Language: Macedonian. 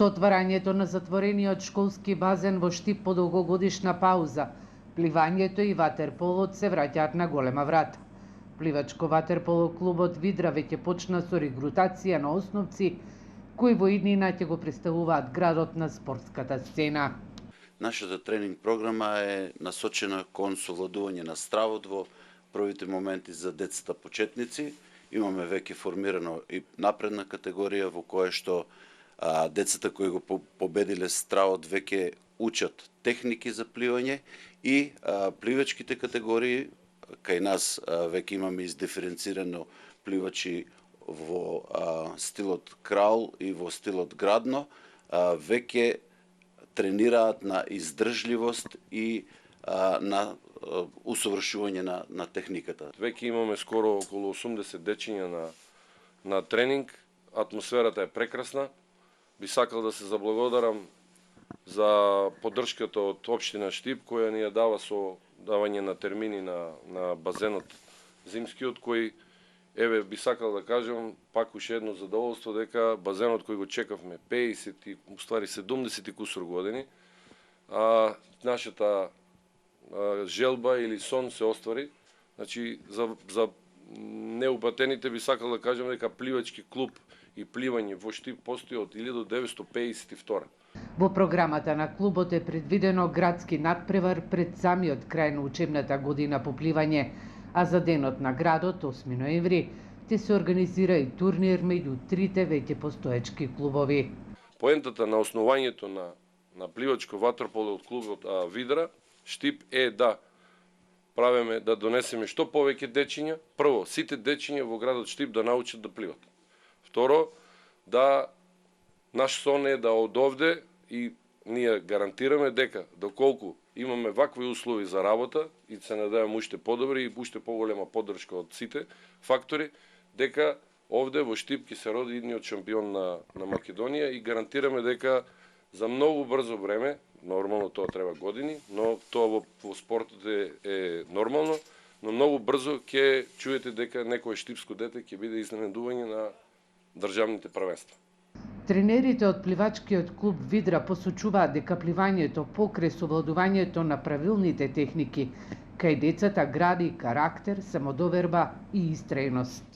Со отварањето на затворениот школски базен во Штип по долгогодишна пауза, пливањето и ватерполот се враќаат на голема врата. Пливачко ватерполо клубот Видра веќе почна со регрутација на основци кои во иднина ќе го представуваат градот на спортската сцена. Нашата тренинг програма е насочена кон совладување на стравот во првите моменти за децата почетници. Имаме веќе формирано и напредна категорија во која што децата кои го победиле стравот веќе учат техники за пливање и пливачките категории кај нас веќе имаме издиференцирано пливачи во стилот крал и во стилот градно, веќе тренираат на издржливост и на усовршување на техниката. Веќе имаме скоро околу 80 дечиња на тренинг, атмосферата е прекрасна. Би сакал да се заблагодарам за поддршката од општина Штип, која ни ја дава со давање на термини на базенот зимскиот, кој, еве, би сакал да кажам, пак уште едно задоволство дека базенот кој го чекавме 50 и, уствари 70 и кусур години, нашата желба или сон се оствари. Значи, за неупатените би сакал да кажам дека пливачки клуб и пливање во Штип постои од 1952. Во програмата на клубот е предвидено градски надпревар пред самиот крај на учебната година по пливање, а за денот на градот, 8 ноември, ќе се организира и турнир меѓу трите веќе постоечки клубови. Поентата на основањето на пливачко ватерполо од клубот Видра Штип е да правиме, да донесеме што повеќе дечиња. Прво, сите дечиња во градот Штип да научат да пливат. Второ, да наш сон е да од овде и ние гарантираме дека доколку имаме вакви услови за работа и се надевам уште подобри и уште поголема поддршка од сите фактори, дека овде во Штип ќе се роди идниот шампион на Македонија и гарантираме дека за многу брзо време, нормално тоа треба години, но тоа во спортот е нормално, но многу брзо ќе чуете дека некој штипско дете ќе биде изненадување на државните првенства. Тренерите од пливачкиот клуб Видра посочуваат дека пливањето покрај совладувањето на правилните техники кај децата гради карактер, самодоверба и истрајност.